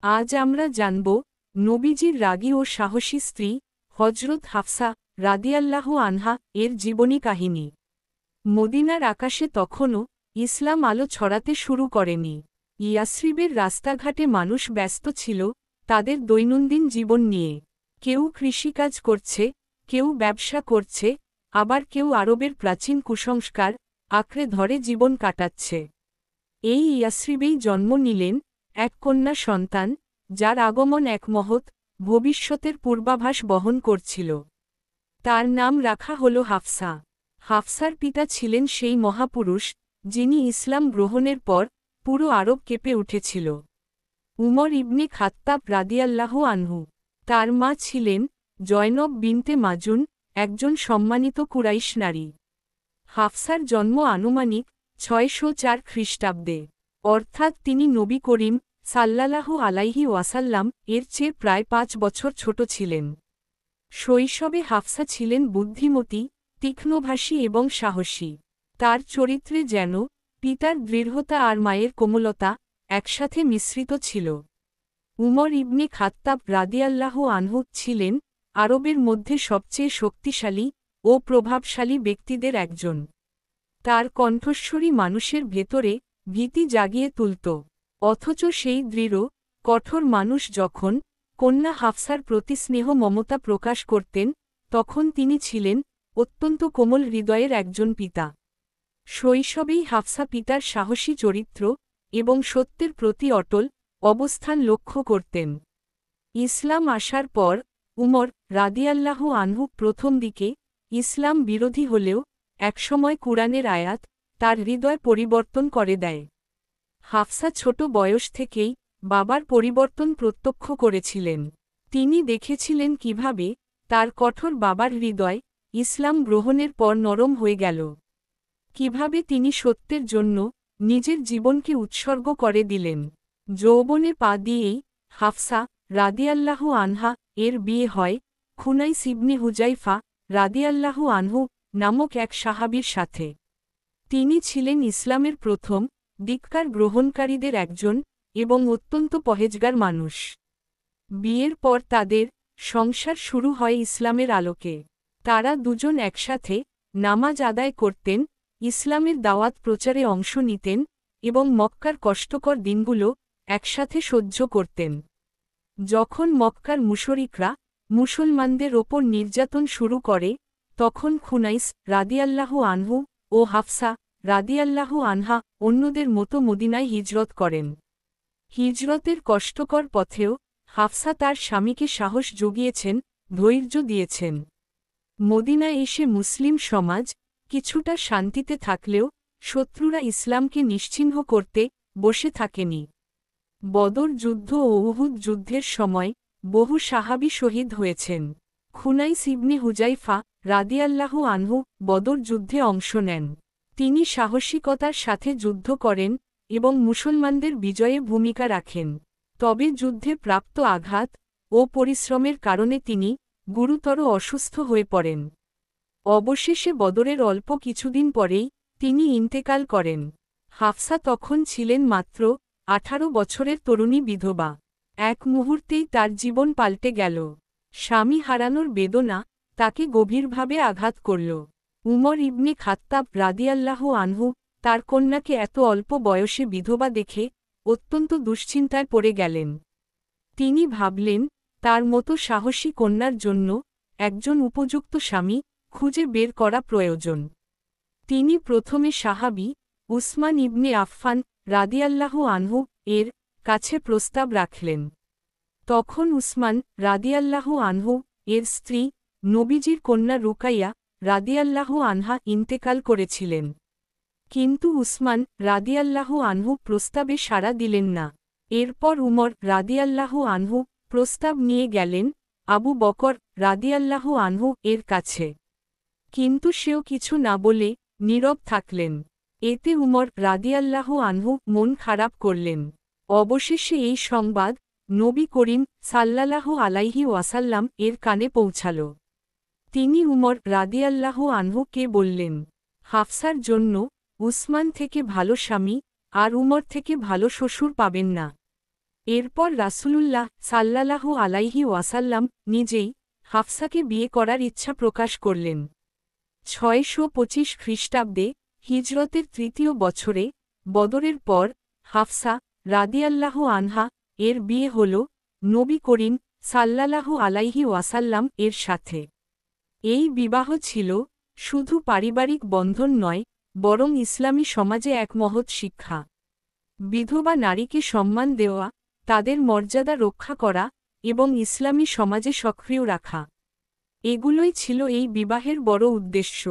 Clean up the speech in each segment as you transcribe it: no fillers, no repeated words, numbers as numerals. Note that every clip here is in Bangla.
আজ আমরা জানব নবীজির রাগী ও সাহসী স্ত্রী হজরত হাফসা রাদিয়াল্লাহু আনহা এর জীবনী কাহিনী। মদিনার আকাশে তখনও ইসলাম আলো ছড়াতে শুরু করেনি। ইয়াসরিবের রাস্তাঘাটে মানুষ ব্যস্ত ছিল তাদের দৈনন্দিন জীবন নিয়ে। কেউ কৃষিকাজ করছে, কেউ ব্যবসা করছে, আবার কেউ আরবের প্রাচীন কুসংস্কার আঁকড়ে ধরে জীবন কাটাচ্ছে। এই ইয়াসরিবেই জন্ম নিলেন এক কন্যা সন্তান, যার আগমন এক মহৎ ভবিষ্যতের পূর্বাভাস বহন করছিল। তার নাম রাখা হল হাফসা। হাফসার পিতা ছিলেন সেই মহাপুরুষ যিনি ইসলাম গ্রহণের পর পুরো আরব কেঁপে উঠেছিল, উমর ইবনে খাত্তাব রাদিয়াল্লাহু আনহু। তার মা ছিলেন জয়নব বিনতে মাজুন, একজন সম্মানিত কুরাইশ নারী। হাফসার জন্ম আনুমানিক ৬০৪ খ্রিস্টাব্দে, অর্থাৎ তিনি নবী করিম সাল্লাল্লাহু আলাইহি ওয়াসাল্লাম এর চেয়ে প্রায় ৫ বছর ছোট ছিলেন। শৈশবে হাফসা ছিলেন বুদ্ধিমতী, তীক্ষ্ণভাষী এবং সাহসী। তার চরিত্রে যেন পিতার দৃঢ়তা আর মায়ের কোমলতা একসাথে মিশ্রিত ছিল। উমর ইবনে খাত্তাব রাদিয়াল্লাহু আনহু ছিলেন আরবের মধ্যে সবচেয়ে শক্তিশালী ও প্রভাবশালী ব্যক্তিদের একজন। তার কণ্ঠস্বরী মানুষের ভেতরে ভীতি জাগিয়ে তুলত, অথচ সেই দৃঢ় কঠোর মানুষ যখন কন্যা হাফসার প্রতি স্নেহ মমতা প্রকাশ করতেন, তখন তিনি ছিলেন অত্যন্ত কোমল হৃদয়ের একজন পিতা। শৈশবেই হাফসা পিতার সাহসী চরিত্র এবং সত্যের প্রতি অটল অবস্থান লক্ষ্য করতেন। ইসলাম আসার পর উমর রাদিয়াল্লাহু আনহু প্রথম দিকে ইসলাম বিরোধী হলেও একসময় কুরআনের আয়াত তার হৃদয় পরিবর্তন করে দেয়। হাফসা ছোট বয়স থেকেই বাবার পরিবর্তন প্রত্যক্ষ করেছিলেন। তিনি দেখেছিলেন কিভাবে তার কঠোর বাবার হৃদয় ইসলাম গ্রহণের পর নরম হয়ে গেল, কিভাবে তিনি সত্যের জন্য নিজের জীবনকে উৎসর্গ করে দিলেন। যৌবনে পা দিয়েই হাফসা রাদিয়াল্লাহু আনহা এর বিয়ে হয় খুনাইস ইবনে হুজাইফা রাদিয়াল্লাহু আনহু নামক এক সাহাবীর সাথে। তিনি ছিলেন ইসলামের প্রথম দীক্ষার গ্রহণকারীদের একজন এবং অত্যন্ত পহেজগার মানুষ। বিয়ের পর তাদের সংসার শুরু হয় ইসলামের আলোকে। তারা দুজন একসাথে নামাজ আদায় করতেন, ইসলামের দাওয়াত প্রচারে অংশ নিতেন এবং মক্কার কষ্টকর দিনগুলো একসাথে সহ্য করতেন। যখন মক্কার মুশরিকরা মুসলমানদের ওপর নির্যাতন শুরু করে, তখন খুনাইস রাদিয়াল্লাহু আনহু ও হাফসা রাদিয়াল্লাহু আনহা অন্যদের মতো মদিনায় হিজরত করেন। হিজরতের কষ্টকর পথেও হাফসা তার স্বামীকে সাহস জুগিয়েছেন, ধৈর্য দিয়েছেন। মদিনায় এসে মুসলিম সমাজ কিছুটা শান্তিতে থাকলেও শত্রুরা ইসলামকে নিশ্চিহ্ন করতে বসে থাকেনি। বদর যুদ্ধ ও উহুদ যুদ্ধের সময় বহু সাহাবী শহীদ হয়েছেন। খুনাইস ইবনে হুজাইফা রাদিয়াল্লাহু আনহু বদর যুদ্ধে অংশ নেন। তিনি সাহসিকতার সাথে যুদ্ধ করেন এবং মুসলমানদের বিজয়ে ভূমিকা রাখেন। তবে যুদ্ধে প্রাপ্ত আঘাত ও পরিশ্রমের কারণে তিনি গুরুতর অসুস্থ হয়ে পড়েন। অবশেষে বদরের অল্প কিছুদিন পরেই তিনি ইন্তেকাল করেন। হাফসা তখন ছিলেন মাত্র 18 বছরের তরুণী বিধবা। এক মুহূর্তেই তার জীবন পাল্টে গেল। স্বামী হারানোর বেদনা তাকে গভীরভাবে আঘাত করল। উমর ইবনে খাত্তাব রাদিয়াল্লাহু আনহু তার কন্যাকে এত অল্প বয়সে বিধবা দেখে অত্যন্ত দুশ্চিন্তায় পড়ে গেলেন। তিনি ভাবলেন তার মতো সাহসী কন্যার জন্য একজন উপযুক্ত স্বামী খুঁজে বের করা প্রয়োজন। তিনি প্রথমে সাহাবী উসমান ইবনে আফফান রাদিয়াল্লাহু আনহু এর কাছে প্রস্তাব রাখলেন। তখন উসমান রাদিয়াল্লাহু আনহু এর স্ত্রী নবীজির কন্যা রুকাইয়া রাদিয়াল্লাহু আনহা ইন্তেকাল করেছিলেন। কিন্তু উসমান রাদিয়াল্লাহু আনহু প্রস্তাবে সাড়া দিলেন না। এরপর উমর রাদিয়াল্লাহু আনহু প্রস্তাব নিয়ে গেলেন আবু বকর রাদিয়াল্লাহু আনহু এর কাছে। কিন্তু সেও কিছু না বলে নীরব থাকলেন। এতে উমর রাদিয়াল্লাহু আনহু মন খারাপ করলেন। অবশেষে এই সংবাদ নবী করিম সাল্লাল্লাহু আলাইহি ওয়াসাল্লাম এর কানে পৌঁছাল। তিনি উমর রাদিয়াল্লাহু আনহুকে বললেন, হাফসার জন্য উসমান থেকে ভালো স্বামী আর উমর থেকে ভালো শ্বশুর পাবেন না। এরপর রাসূলুল্লাহ সাল্লাল্লাহু আলাইহি ওয়াসাল্লাম নিজেই হাফসাকে বিয়ে করার ইচ্ছা প্রকাশ করলেন। ৬২৫ খ্রিস্টাব্দে হিজরতের তৃতীয় বছরে বদরের পর হাফসা রাদিয়াল্লাহু আনহা এর বিয়ে হল নবী করিম সাল্লাল্লাহু আলাইহি ওয়াসাল্লাম এর সাথে। এই বিবাহ ছিল শুধু পারিবারিক বন্ধন নয়, বরং ইসলামী সমাজে এক মহৎ শিক্ষা। বিধবা নারীকে সম্মান দেওয়া, তাদের মর্যাদা রক্ষা করা এবং ইসলামী সমাজে সক্রিয় রাখা, এগুলোই ছিল এই বিবাহের বড় উদ্দেশ্য।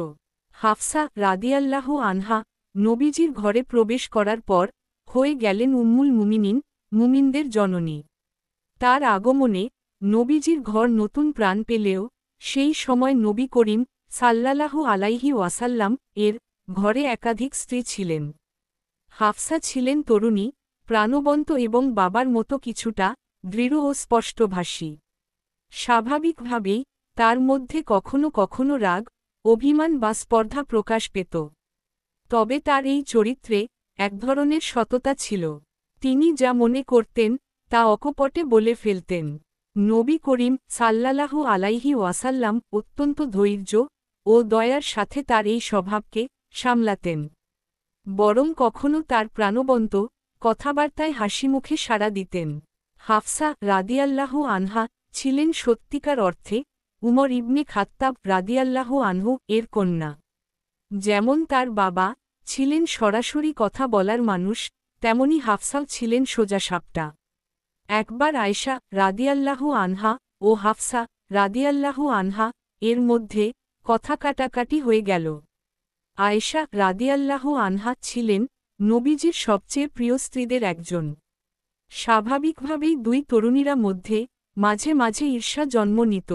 হাফসা রাদিয়াল্লাহু আনহা নবীজির ঘরে প্রবেশ করার পর হয়ে গেলেন উম্মুল মুমিনিন, মুমিনদের জননী। তার আগমনে নবীজির ঘর নতুন প্রাণ পেলেও সেই সময় নবী করিম সাল্লাল্লাহু আলাইহি ওয়াসাল্লাম এর ঘরে একাধিক স্ত্রী ছিলেন। হাফসা ছিলেন তরুণী, প্রাণবন্ত এবং বাবার মতো কিছুটা দৃঢ় ও স্পষ্টভাষী। স্বাভাবিকভাবেই তার মধ্যে কখনো কখনো রাগ, অভিমান বা স্পর্ধা প্রকাশ পেত। তবে তার এই চরিত্রে এক ধরনের সততা ছিল। তিনি যা মনে করতেন তা অকপটে বলে ফেলতেন। নবী করিম সাল্লাল্লাহু আলাইহি ওয়াসাল্লাম অত্যন্ত ধৈর্য ও দয়ার সাথে তার এই স্বভাবকে সামলাতেন। বরং কখনো তার প্রাণবন্ত কথাবার্তায় হাসিমুখে সাড়া দিতেন। হাফসা রাদিয়াল্লাহু আনহা ছিলেন সত্যিকার অর্থে উমর ইবনে খাত্তাব রাদিয়াল্লাহু আনহু এর কন্যা। যেমন তার বাবা ছিলেন সরাসরি কথা বলার মানুষ, তেমনি হাফসাও ছিলেন সোজাসাপটা। একবার আয়েশা রাদিয়াল্লাহু আনহা ও হাফসা রাদিয়াল্লাহু আনহা এর মধ্যে কথা কাটাকাটি হয়ে গেল। আয়েশা রাদিয়াল্লাহু আনহা ছিলেন নবীজির সবচেয়ে প্রিয় স্ত্রীদের একজন। স্বাভাবিকভাবেই দুই তরুণীরা মধ্যে মাঝে মাঝে ঈর্ষা জন্ম নিত।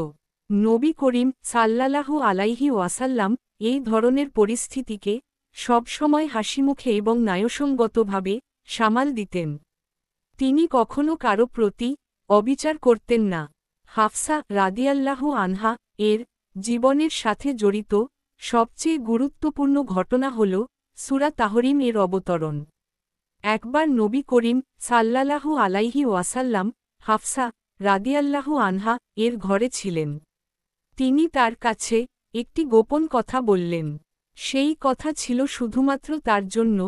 নবী করিম সাল্লাল্লাহু আলাইহি ওয়াসাল্লাম এই ধরনের পরিস্থিতিকে সবসময় হাসিমুখে এবং ন্যায়সঙ্গতভাবে সামাল দিতেন। তিনি কখনো কারো প্রতি অবিচার করতেন না। হাফসা রাদিয়াল্লাহু আনহা এর জীবনের সাথে জড়িত সবচেয়ে গুরুত্বপূর্ণ ঘটনা হল সূরা তাহরিম এর অবতরণ। একবার নবী করিম সাল্লাল্লাহু আলাইহি ওয়াসাল্লাম হাফসা রাদিয়াল্লাহু আনহা এর ঘরে ছিলেন। তিনি তার কাছে একটি গোপন কথা বললেন। সেই কথা ছিল শুধুমাত্র তার জন্য,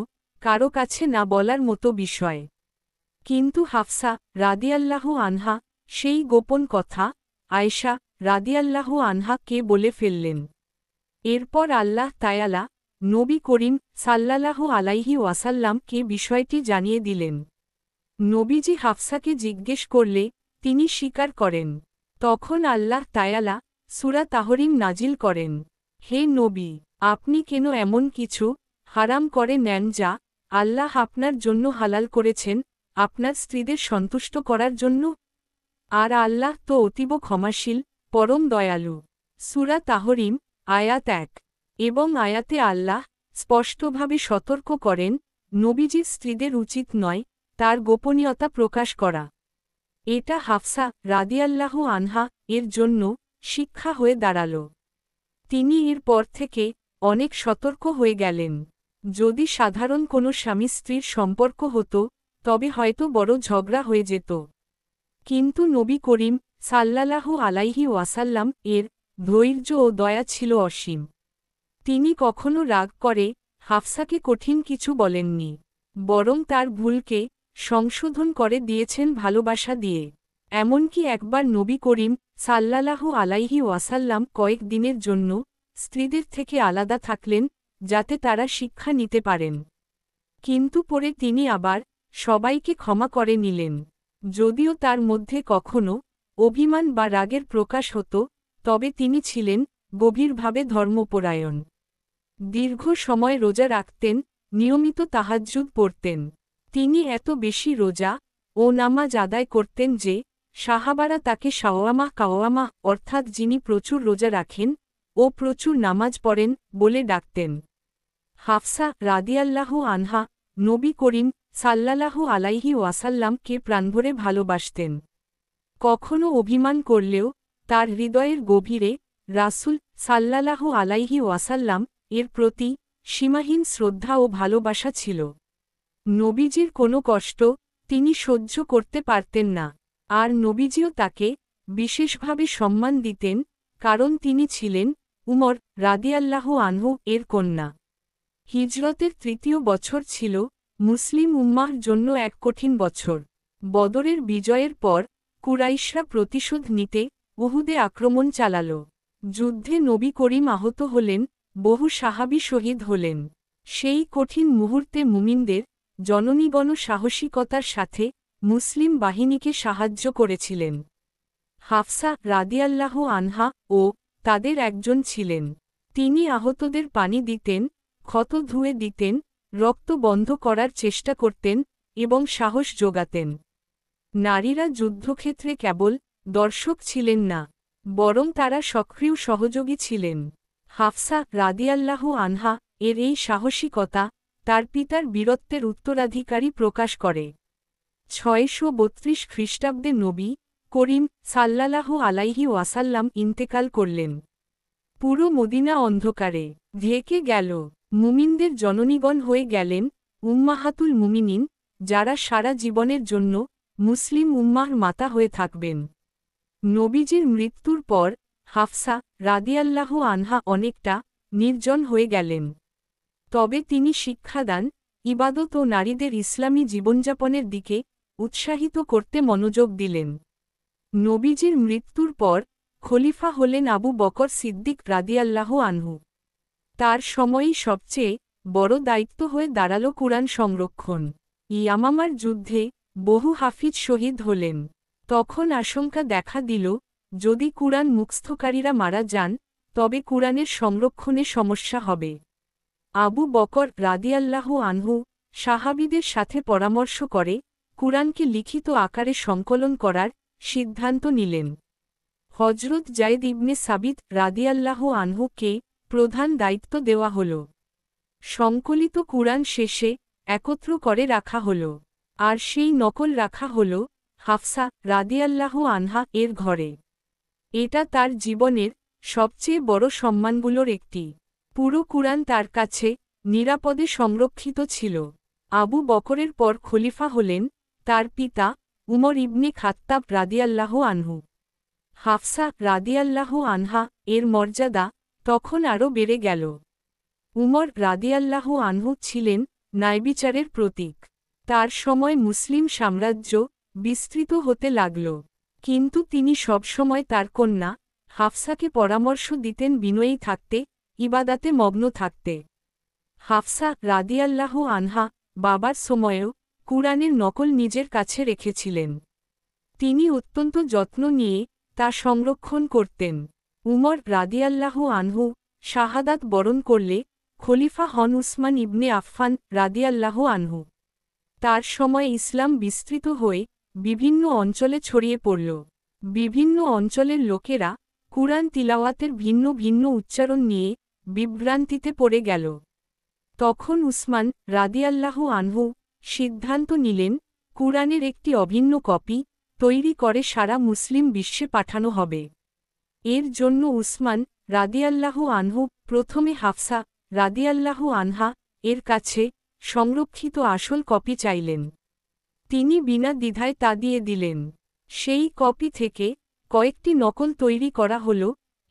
কারো কাছে না বলার মতো বিষয়। কিন্তু হাফসা রাদিয়াল্লাহু আনহা সেই গোপন কথা আয়েশা রাদিয়াল্লাহু আনহা কে বলে ফেললেন। এরপর আল্লাহ তায়ালা নবী করিম সাল্লাল্লাহু আলাইহি ওয়াসাল্লাম কে বিষয়টি জানিয়ে দিলেন। নবীজি হাফসাকে জিজ্ঞেস করলে তিনি স্বীকার করেন। তখন আল্লাহ তায়ালা সূরা তাহরিম নাজিল করেন, হে নবী, আপনি কেন এমন কিছু হারাম করে নেন যা আল্লাহ আপনার জন্য হালাল করেছেন আপনার স্ত্রীদের সন্তুষ্ট করার জন্য? আর আল্লাহ তো অতীব ক্ষমাশীল, পরম দয়ালু। সূরা তাহরিম আয়াত ১ এবং আয়াতে আল্লাহ স্পষ্টভাবে সতর্ক করেন নবীজির স্ত্রীদের উচিত নয় তার গোপনীয়তা প্রকাশ করা। এটা হাফসা রাদিয়াল্লাহু আনহা এর জন্য শিক্ষা হয়ে দাঁড়াল। তিনি এর পর থেকে অনেক সতর্ক হয়ে গেলেন। যদি সাধারণ কোনো স্বামী স্ত্রীর সম্পর্ক হতো তবে হয়তো বড় ঝগড়া হয়ে যেত। কিন্তু নবী করিম সাল্লাল্লাহু আলাইহি ওয়াসাল্লাম এর ধৈর্য ও দয়া ছিল অসীম। তিনি কখনো রাগ করে হাফসাকে কঠিন কিছু বলেননি, বরং তার ভুলকে সংশোধন করে দিয়েছেন ভালোবাসা দিয়ে। এমনকি একবার নবী করিম সাল্লাল্লাহু আলাইহি ওয়াসাল্লাম কয়েক দিনের জন্য স্ত্রীদের থেকে আলাদা থাকলেন যাতে তারা শিক্ষা নিতে পারেন। কিন্তু পরে তিনি আবার সবাইকে ক্ষমা করে নিলেন। যদিও তার মধ্যে কখনো অভিমান বা রাগের প্রকাশ হতো, তবে তিনি ছিলেন গভীরভাবে ধর্মপরায়ণ। দীর্ঘ সময় রোজা রাখতেন, নিয়মিত তাহাজ্জুদ পড়তেন। তিনি এত বেশি রোজা ও নামাজ আদায় করতেন যে সাহাবারা তাকে শাওয়ামাহ কাওয়ামাহ অর্থাৎ যিনি প্রচুর রোজা রাখেন ও প্রচুর নামাজ পড়েন বলে ডাকতেন। হাফসা রাদিয়াল্লাহু আনহা নবী করিম সাল্লাল্লাহু আলাইহি ওয়াসাল্লামকে প্রাণভরে ভালোবাসতেন। কখনো অভিমান করলেও তার হৃদয়ের গভীরে রাসূল সাল্লাল্লাহু আলাইহি ওয়াসাল্লাম এর প্রতি সীমাহীন শ্রদ্ধা ও ভালোবাসা ছিল। নবীজির কোনো কষ্ট তিনি সহ্য করতে পারতেন না। আর নবীজিও তাকে বিশেষভাবে সম্মান দিতেন, কারণ তিনি ছিলেন উমর রাদিয়াল্লাহু আনহু এর কন্যা। হিজরতের তৃতীয় বছর ছিল মুসলিম উম্মাহর জন্য এক কঠিন বছর। বদরের বিজয়ের পর কুরাইশরা প্রতিশোধ নিতে উহুদে আক্রমণ চালাল। যুদ্ধে নবী করিম আহত হলেন, বহু সাহাবী শহীদ হলেন। সেই কঠিন মুহূর্তে মুমিনদের জননীগণ সাহসিকতার সাথে মুসলিম বাহিনীকে সাহায্য করেছিলেন। হাফসা রাদিয়াল্লাহু আনহা ও তাদের একজন ছিলেন। তিনি আহতদের পানি দিতেন, ক্ষত ধুয়ে দিতেন, রক্ত বন্ধ করার চেষ্টা করতেন এবং সাহস যোগাতেন। নারীরা যুদ্ধক্ষেত্রে কেবল দর্শক ছিলেন না, বরং তারা সক্রিয় সহযোগী ছিলেন। হাফসা রাদিয়াল্লাহু আনহা এর এই সাহসিকতা তার পিতার বীরত্বের উত্তরাধিকারী প্রকাশ করে। ৬৩২ খ্রিস্টাব্দে নবী করিম সাল্লাল্লাহু আলাইহি ওয়াসাল্লাম ইন্তেকাল করলেন। পুরো মদিনা অন্ধকারে ঢেকে গেল। মুমিনদের জননীগণ হয়ে গেলেন উম্মাহাতুল মুমিনিন, যারা সারা জীবনের জন্য মুসলিম উম্মাহর মাতা হয়ে থাকবেন। নবীজির মৃত্যুর পর হাফসা রাদিয়াল্লাহু আনহা অনেকটা নির্জন হয়ে গেলেন। তবে তিনি শিক্ষাদান, ইবাদত ও নারীদের ইসলামী জীবনযাপনের দিকে উৎসাহিত করতে মনোযোগ দিলেন। নবীজির মৃত্যুর পর খলিফা হলেন আবু বকর সিদ্দিক রাদিয়াল্লাহু আনহু। তার সময়ই সবচেয়ে বড় দায়িত্ব হয়ে দাঁড়াল কুরআন সংরক্ষণ। ইয়ামামার যুদ্ধে বহু হাফিজ শহীদ হলেন। তখন আশঙ্কা দেখা দিল, যদি কুরআন মুখস্থকারীরা মারা যান, তবে কুরআনের সংরক্ষণে সমস্যা হবে। আবু বকর রাদিয়াল্লাহু আনহু সাহাবীদের সাথে পরামর্শ করে কুরআনকে লিখিত আকারে সংকলন করার সিদ্ধান্ত নিলেন। হজরত যায়েদ ইবনে সাবিত রাদিয়াল্লাহু আনহুকে প্রধান দায়িত্ব দেওয়া হল। সংকলিত কুরআন শেষে একত্র করে রাখা হল, আর সেই নকল রাখা হল হাফসা রাদিয়াল্লাহু আনহা এর ঘরে। এটা তার জীবনের সবচেয়ে বড় সম্মানগুলোর একটি। পুরো কুরআন তার কাছে নিরাপদে সংরক্ষিত ছিল। আবু বকরের পর খলিফা হলেন তার পিতা উমর ইবনে খাত্তাব রাদিয়াল্লাহু আনহু। হাফসা রাদিয়াল্লাহু আনহা এর মর্যাদা তখন আরও বেড়ে গেল। উমর রাদিয়াল্লাহু আনহু ছিলেন ন্যায়বিচারের প্রতীক। তার সময় মুসলিম সাম্রাজ্য বিস্তৃত হতে লাগল, কিন্তু তিনি সবসময় তার কন্যা হাফসাকে পরামর্শ দিতেন বিনয়ী থাকতে, ইবাদাতে মগ্ন থাকতে। হাফসা রাদিয়াল্লাহু আনহা বাবার সময়েও কুরআনের নকল নিজের কাছে রেখেছিলেন। তিনি অত্যন্ত যত্ন নিয়ে তা সংরক্ষণ করতেন। উমর রাদিয়াল্লাহু আনহু শাহাদাত বরণ করলে খলিফা হন উসমান ইবনে আফফান রাদিয়াল্লাহু আনহু। তার সময় ইসলাম বিস্তৃত হয়ে বিভিন্ন অঞ্চলে ছড়িয়ে পড়ল। বিভিন্ন অঞ্চলের লোকেরা কুরআন তিলাওয়াতের ভিন্ন ভিন্ন উচ্চারণ নিয়ে বিভ্রান্তিতে পড়ে গেল। তখন উসমান রাদিয়াল্লাহু আনহু সিদ্ধান্ত নিলেন কুরআনের একটি অভিন্ন কপি তৈরি করে সারা মুসলিম বিশ্বে পাঠানো হবে। এর জন্য উসমান রাদিয়াল্লাহু আনহু প্রথমে হাফসা রাদিয়াল্লাহু আনহা এর কাছে সংরক্ষিত আসল কপি চাইলেন। তিনি বিনা দ্বিধায় তা দিয়ে দিলেন। সেই কপি থেকে কয়েকটি নকল তৈরি করা হল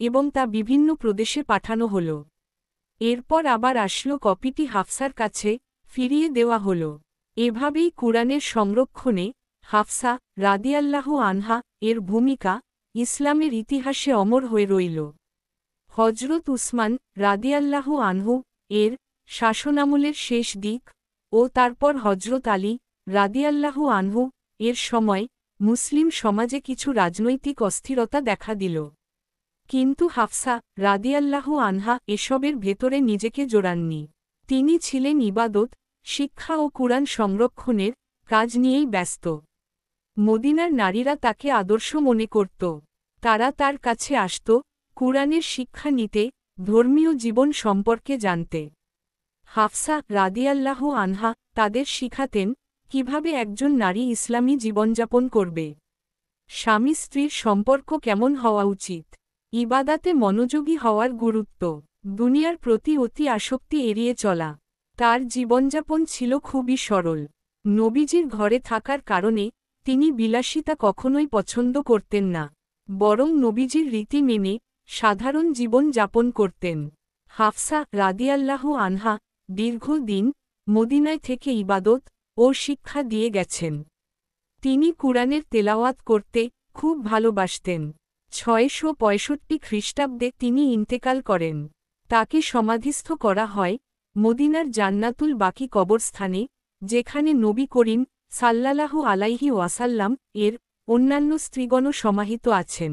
এবং তা বিভিন্ন প্রদেশে পাঠানো হল। এরপর আবার আসলো কপিটি হাফসার কাছে ফিরিয়ে দেওয়া হল। এভাবেই কুরআনের সংরক্ষণে হাফসা রাদিয়াল্লাহু আনহা এর ভূমিকা ইসলামের ইতিহাসে অমর হয়ে রইল। হজরত উসমান রাদিয়াল্লাহু আনহু এর শাসনামলের শেষ দিক ও তারপর হজরত আলী রাদিয়াল্লাহু আনহু এর সময় মুসলিম সমাজে কিছু রাজনৈতিক অস্থিরতা দেখা দিল। কিন্তু হাফসা রাদিয়াল্লাহু আনহা এসবের ভেতরে নিজেকে জোড়াননি। তিনি ছিলেন ইবাদত, শিক্ষা ও কুরআন সংরক্ষণের কাজ নিয়েই ব্যস্ত। মদিনার নারীরা তাকে আদর্শ মনে করত। তারা তার কাছে আসত কুরআনের শিক্ষা নিতে, ধর্মীয় জীবন সম্পর্কে জানতে। হাফসা রাদিয়াল্লাহু আনহা তাদের শিখাতেন কিভাবে একজন নারী ইসলামী জীবনযাপন করবে, স্বামী স্ত্রীর সম্পর্ক কেমন হওয়া উচিত, ইবাদাতে মনোযোগী হওয়ার গুরুত্ব, দুনিয়ার প্রতি অতি আসক্তি এড়িয়ে চলা। তার জীবনযাপন ছিল খুবই সরল। নবীজির ঘরে থাকার কারণে তিনি বিলাসিতা কখনোই পছন্দ করতেন না, বরং নবীজির রীতি মেনে সাধারণ জীবন যাপন করতেন। হাফসা রাদিয়াল্লাহু আনহা দীর্ঘদিন মদিনায় থেকে ইবাদত ও শিক্ষা দিয়ে গেছেন। তিনি কুরআনের তেলাওয়াত করতে খুব ভালোবাসতেন। ৬৬৫ খ্রিস্টাব্দে তিনি ইন্তেকাল করেন। তাকে সমাধিস্থ করা হয় মদিনার জান্নাতুল বাকি কবরস্থানে, যেখানে নবী করিম সাল্লাল্লাহু আলাইহি ওয়াসাল্লাম এর অন্যান্য স্ত্রীগণও সমাহিত আছেন।